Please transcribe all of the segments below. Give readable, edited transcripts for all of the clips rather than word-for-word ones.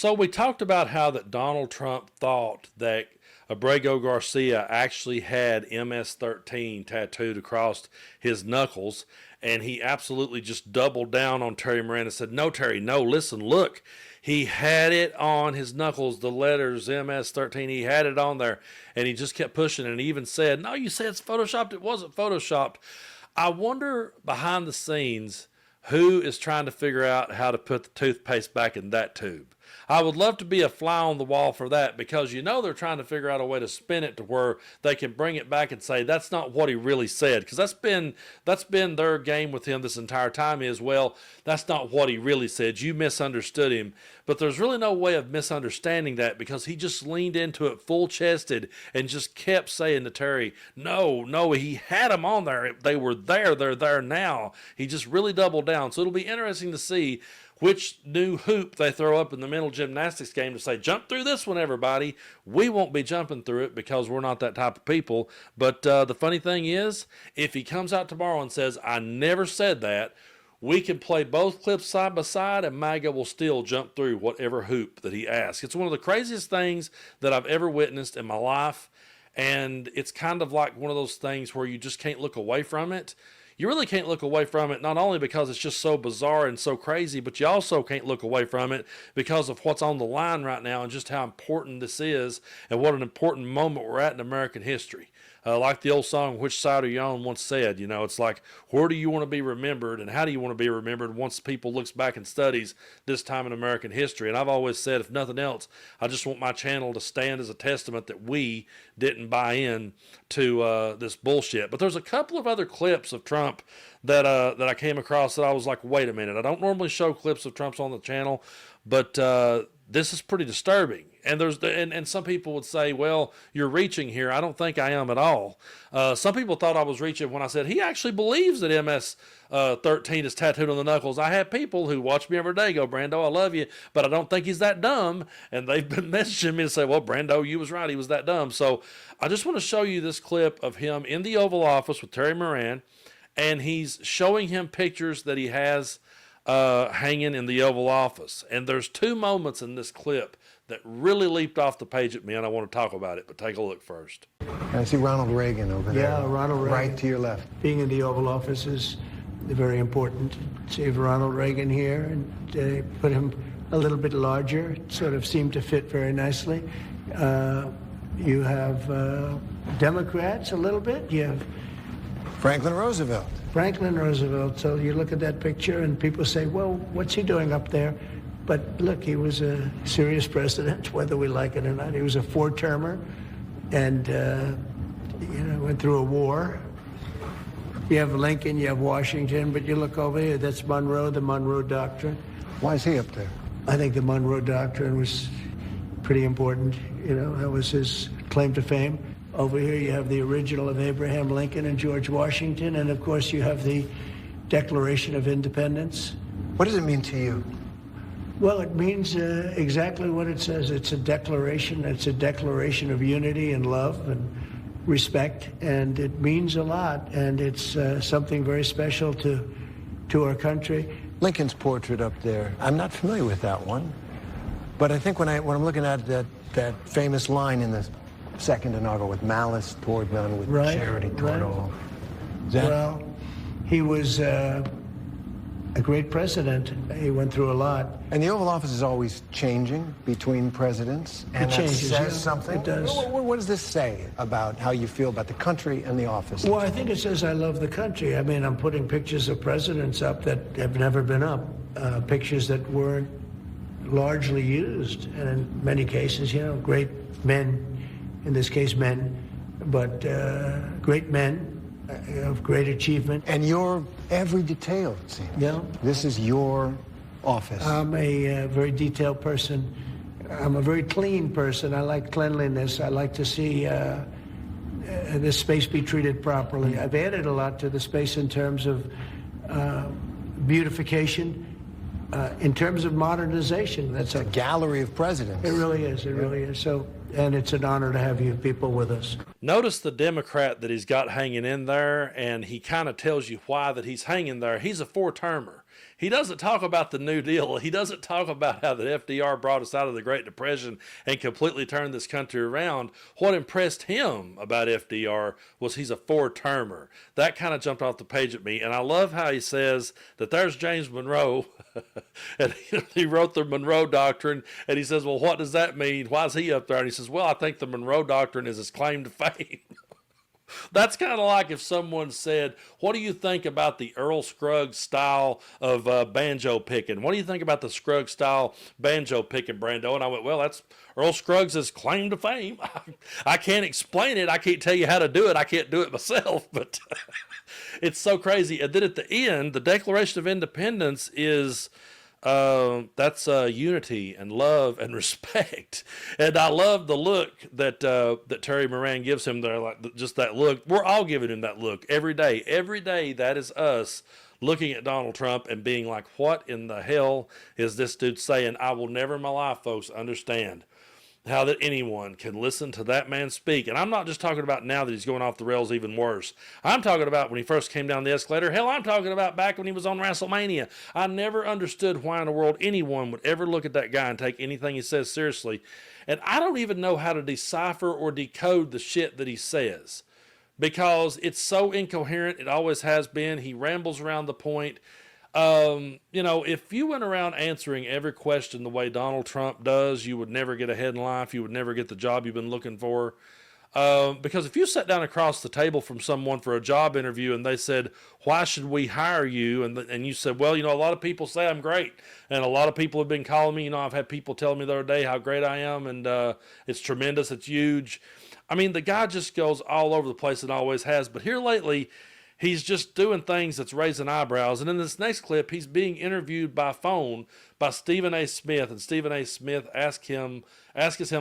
So we talked about how that Donald Trump thought that Abrego Garcia actually had MS-13 tattooed across his knuckles, and he absolutely just doubled down on Terry Moran and said, "No, Terry, no, listen, look. He had it on his knuckles, the letters MS-13. He had it on there, and he just kept pushing, and he even said, 'No, you said it's photoshopped. It wasn't photoshopped.'" I wonder behind the scenes who is trying to figure out how to put the toothpaste back in that tube. I would love to be a fly on the wall for that, because they're trying to figure out a way to spin it to where they can bring it back and say that's not what he really said, because that's been their game with him this entire time is, well, that's not what he really said, you misunderstood him. But there's really no way of misunderstanding that, because he just leaned into it full chested and just kept saying to Terry, no, he had them on there, they were there, they're there now. He just really doubled down. So it'll be interesting to see which new hoop they throw up in the mental gymnastics game to say, jump through this one, everybody. We won't be jumping through it because we're not that type of people. But the funny thing is, if he comes out tomorrow and says, I never said that, we can play both clips side by side and MAGA will still jump through whatever hoop that he asks. It's one of the craziest things that I've ever witnessed in my life. And it's kind of like one of those things where you just can't look away from it. You really can't look away from it, not only because it's just so bizarre and so crazy, but you also can't look away from it because of what's on the line right now and just how important this is and what an important moment we're at in American history. Like the old song, Which Side Are You On, once said, it's like, where do you want to be remembered and how do you want to be remembered once people looks back and studies this time in American history? And I've always said, if nothing else, I just want my channel to stand as a testament that we didn't buy in to this bullshit. But there's a couple of other clips of Trump that I came across that I was like, wait a minute. I don't normally show clips of Trump's on the channel, but this is pretty disturbing. And and some people would say, well, you're reaching here. I don't think I am at all. Some people thought I was reaching when I said he actually believes that MS-13 is tattooed on the knuckles. I have people who watch me every day go, Brando, I love you, but I don't think he's that dumb. And they've been messaging me to say, well, Brando, you was right. He was that dumb. So I just want to show you this clip of him in the Oval Office with Terry Moran, and he's showing him pictures that he has hanging in the Oval Office. And there's two moments in this clip that really leaped off the page at me, and I want to talk about it, but take a look first. I see Ronald Reagan over there. Yeah, Ronald Reagan. Right to your left. Being in the Oval Office is very important. See Ronald Reagan here, and put him a little bit larger. It sort of seemed to fit very nicely. You have Democrats a little bit. You have Franklin Roosevelt. Franklin Roosevelt. So you look at that picture and people say, well, what's he doing up there? But look, he was a serious president, whether we like it or not. He was a four-termer and, went through a war. You have Lincoln, you have Washington, but you look over here, that's Monroe, the Monroe Doctrine. Why is he up there? I think the Monroe Doctrine was pretty important. That was his claim to fame. Over here you have the original of Abraham Lincoln and George Washington, and of course you have the Declaration of Independence. What does it mean to you? Well, it means exactly what it says. It's a declaration. It's a declaration of unity and love and respect, and it means a lot, and it's something very special to our country. Lincoln's portrait up there, I'm not familiar with that one, but I think when I'm looking at that famous line in the second inaugural, with malice toward none, with charity toward all. Well, he was a great president. He went through a lot. And the Oval Office is always changing between presidents. And it changes, that says something. It does. What does this say about how you feel about the country and the office? Well, I think it says I love the country. I mean, I'm putting pictures of presidents up that have never been up, pictures that weren't largely used. And in many cases, great men, in this case men, but great men of great achievement. And your every detail, it seems. Yeah. This is your office. I'm a very detailed person. I'm a very clean person. I like cleanliness. I like to see this space be treated properly. I've added a lot to the space in terms of beautification, in terms of modernization. That's a gallery of presidents. It really is. It really is. So. And it's an honor to have you people with us. Notice the Democrat that he's got hanging in there, and he kind of tells you why that he's hanging there. He's a four-termer. he doesn't talk about the New Deal. He doesn't talk about how the FDR brought us out of the Great Depression and completely turned this country around. What impressed him about FDR was he's a four-termer. That kind of jumped off the page at me. And I love how he says that there's James Monroe, and he wrote the Monroe Doctrine, and he says, well, what does that mean? Why is he up there? And he says, well, I think the Monroe Doctrine is his claim to fame. That's kind of like if someone said, what do you think about the Earl Scruggs style of banjo picking? What do you think about the Scruggs style banjo picking, Brando? And I went, well, that's Earl Scruggs' claim to fame. I can't explain it. I can't tell you how to do it. I can't do it myself, but it's so crazy. And then at the end, the Declaration of Independence is... that's unity and love and respect. And I love the look that that Terry Moran gives him there, like just that look. We're all giving him that look every day. Every day, that is us looking at Donald Trump and being like, what in the hell is this dude saying? I will never in my life, folks, understand how that anyone can listen to that man speak. And I'm not just talking about now that he's going off the rails even worse. I'm talking about when he first came down the escalator. Hell, I'm talking about back when he was on WrestleMania. I never understood why in the world anyone would ever look at that guy and take anything he says seriously. And I don't even know how to decipher or decode the shit that he says, because it's so incoherent. It always has been. He rambles around the point. If you went around answering every question the way Donald Trump does, you would never get ahead in life. You would never get the job you've been looking for. Because if you sat down across the table from someone for a job interview and they said, why should we hire you? And you said, well, a lot of people say I'm great. And a lot of people have been calling me. I've had people tell me the other day how great I am. And it's tremendous. It's huge. I mean, the guy just goes all over the place and always has. But here lately, he's just doing things that's raising eyebrows. And in this next clip, he's being interviewed by phone by Stephen A. Smith. And Stephen A. Smith asks him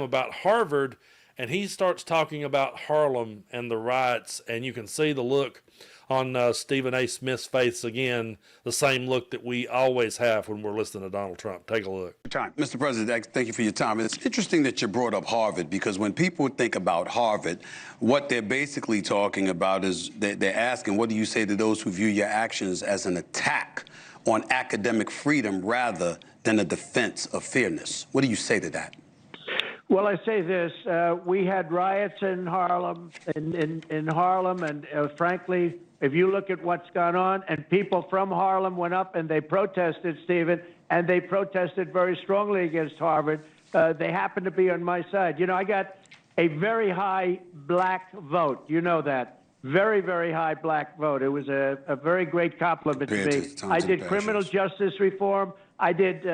about Harvard. And he starts talking about Harlem and the riots. And you can see the look on Stephen A. Smith's face again, the same look that we always have when we're listening to Donald Trump. Take a look. Mr. President, thank you for your time. It's interesting that you brought up Harvard, because when people think about Harvard, what they're basically talking about is they're asking, what do you say to those who view your actions as an attack on academic freedom rather than a defense of fairness? What do you say to that? Well, I say this: we had riots in Harlem, in Harlem, and frankly, if you look at what's gone on, and people from Harlem went up and they protested, Stephen, and they protested very strongly against Harvard. They happened to be on my side. I got a very high black vote. You know that. Very, very high black vote. It was a very great compliment to me. I did criminal justice reform. I did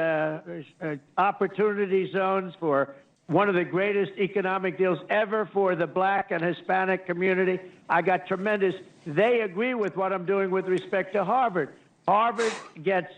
opportunity zones for one of the greatest economic deals ever for the black and Hispanic community. I got tremendous. They agree with what I'm doing with respect to Harvard. Harvard gets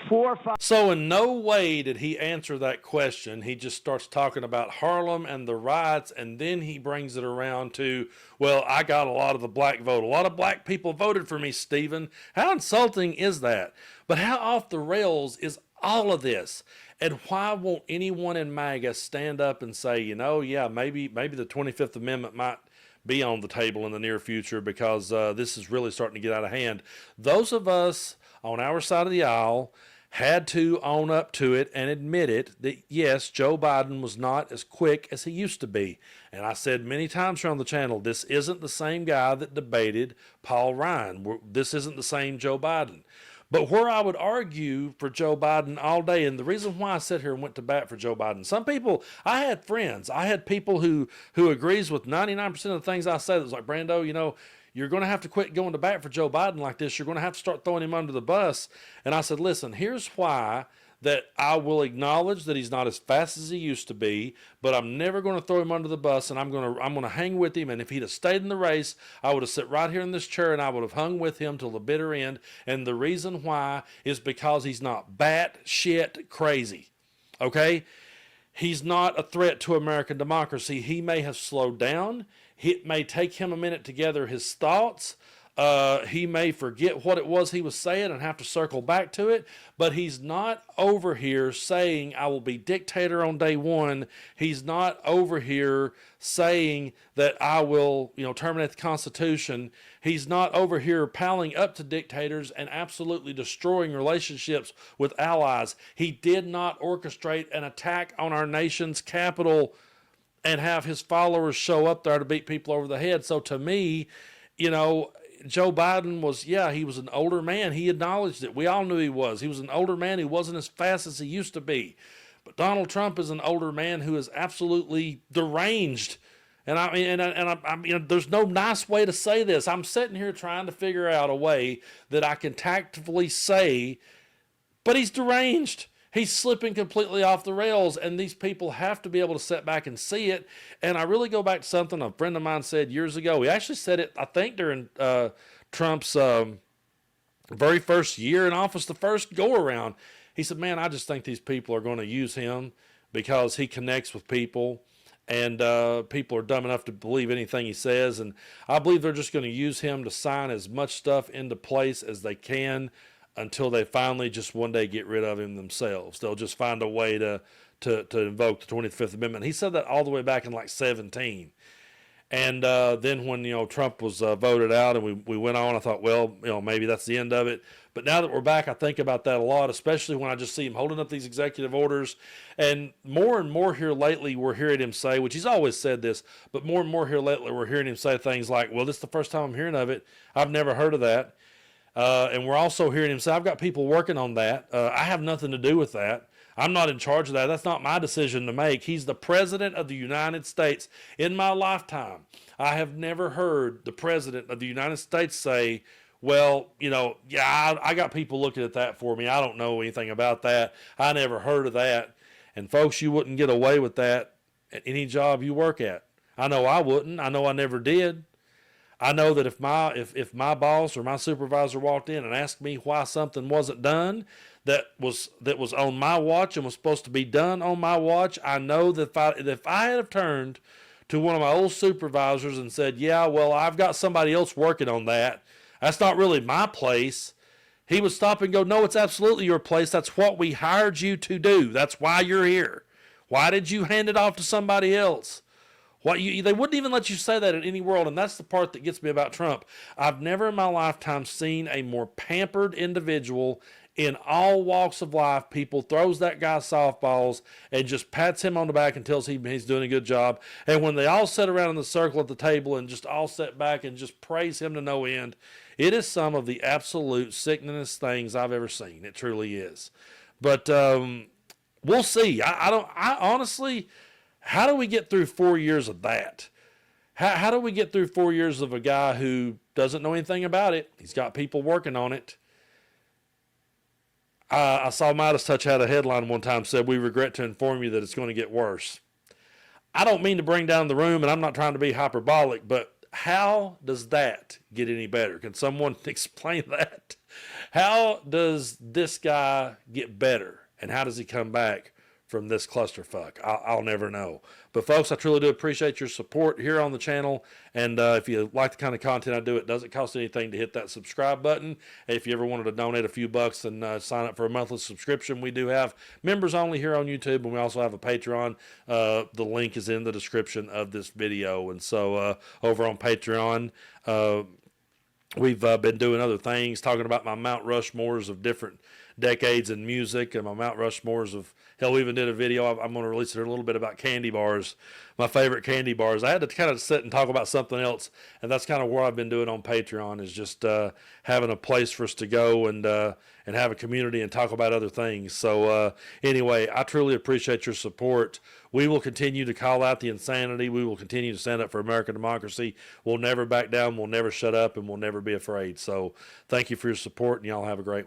4 or 5. So in no way did he answer that question. He just starts talking about Harlem and the riots, and then he brings it around to, well, I got a lot of the black vote. A lot of black people voted for me, Stephen. How insulting is that? But how off the rails is all of this? And why won't anyone in MAGA stand up and say, yeah, maybe the 25th Amendment might be on the table in the near future, because this is really starting to get out of hand. Those of us on our side of the aisle had to own up to it and admit it, that yes, Joe Biden was not as quick as he used to be. And I said many times here on the channel, this isn't the same guy that debated Paul Ryan. This isn't the same Joe Biden. But where I would argue for Joe Biden all day, and the reason why I sat here and went to bat for Joe Biden, some people, I had friends, I had people who agrees with 99% of the things I said. It was like, Brando, you're going to have to quit going to bat for Joe Biden like this. You're going to have to start throwing him under the bus. And I said, listen, here's why that I will acknowledge that he's not as fast as he used to be, but I'm never going to throw him under the bus, and I'm going to hang with him. And if he'd have stayed in the race, I would have sat right here in this chair and I would have hung with him till the bitter end. And the reason why is because he's not batshit crazy. Okay? He's not a threat to American democracy. He may have slowed down. It may take him a minute to gather his thoughts. He may forget what it was he was saying and have to circle back to it, but he's not over here saying, I will be dictator on day one. He's not over here saying that I will, terminate the Constitution. He's not over here palling up to dictators and absolutely destroying relationships with allies. He did not orchestrate an attack on our nation's capital and have his followers show up there to beat people over the head. So to me, Joe Biden was, he was an older man. He acknowledged it. We all knew he was. He was an older man. He wasn't as fast as he used to be. But Donald Trump is an older man who is absolutely deranged. And I mean, there's no nice way to say this. I'm sitting here trying to figure out a way that I can tactfully say, but he's deranged. He's slipping completely off the rails, and these people have to be able to sit back and see it. And I really go back to something a friend of mine said years ago. He actually said it, I think, during Trump's very first year in office, the first go-around. He said, man, I just think these people are going to use him because he connects with people, and people are dumb enough to believe anything he says. And I believe they're just going to use him to sign as much stuff into place as they can until they finally just one day get rid of him themselves. They'll just find a way to invoke the 25th Amendment. He said that all the way back in like 17. And then when, Trump was voted out and we went on, I thought, well, maybe that's the end of it. But now that we're back, I think about that a lot, especially when I just see him holding up these executive orders. And more here lately, we're hearing him say, which he's always said this, but more and more here lately, we're hearing him say things like, well, this is the first time I'm hearing of it. I've never heard of that. And we're also hearing him say, I've got people working on that. I have nothing to do with that. I'm not in charge of that. That's not my decision to make. He's the president of the United States. In my lifetime, I have never heard the president of the United States say, well, I got people looking at that for me. I don't know anything about that. I never heard of that. And folks, you wouldn't get away with that at any job you work at. I know I wouldn't. I know I never did. I know that if my boss or my supervisor walked in and asked me why something wasn't done that was on my watch and was supposed to be done on my watch, I know that if I had have turned to one of my old supervisors and said, yeah, well, I've got somebody else working on that. That's not really my place. He would stop and go, no, it's absolutely your place. That's what we hired you to do. That's why you're here. Why did you hand it off to somebody else? They wouldn't even let you say that in any world, and that's the part that gets me about Trump. I've never in my lifetime seen a more pampered individual in all walks of life. People throws that guy softballs and just pats him on the back and tells him he's doing a good job. And when they all sit around in the circle at the table and just all sit back and just praise him to no end, it is some of the absolute sickeningest things I've ever seen. It truly is. But we'll see. I honestly... How do we get through 4 years of that? How do we get through 4 years of a guy who doesn't know anything about it? He's got people working on it. I saw Midas Touch had a headline one time said, we regret to inform you that it's going to get worse. I don't mean to bring down the room, and I'm not trying to be hyperbolic, but how does that get any better? Can someone explain that? How does this guy get better, and how does he come back from this clusterfuck? I'll never know. But folks, I truly do appreciate your support here on the channel. And if you like the kind of content I do, it doesn't cost anything to hit that subscribe button. If you ever wanted to donate a few bucks and sign up for a monthly subscription, we do have members only here on YouTube, and we also have a Patreon. The link is in the description of this video. And so over on Patreon, we've been doing other things, talking about my Mount Rushmores of different decades in music, and my Mount Rushmores of, hell, we even did a video. I'm going to release it a little bit about candy bars, my favorite candy bars. I had to kind of sit and talk about something else, and that's kind of what I've been doing on Patreon, is just having a place for us to go and have a community and talk about other things. So anyway, I truly appreciate your support. We will continue to call out the insanity. We will continue to stand up for American democracy. We'll never back down. We'll never shut up, and we'll never be afraid. So thank you for your support, and y'all have a great one.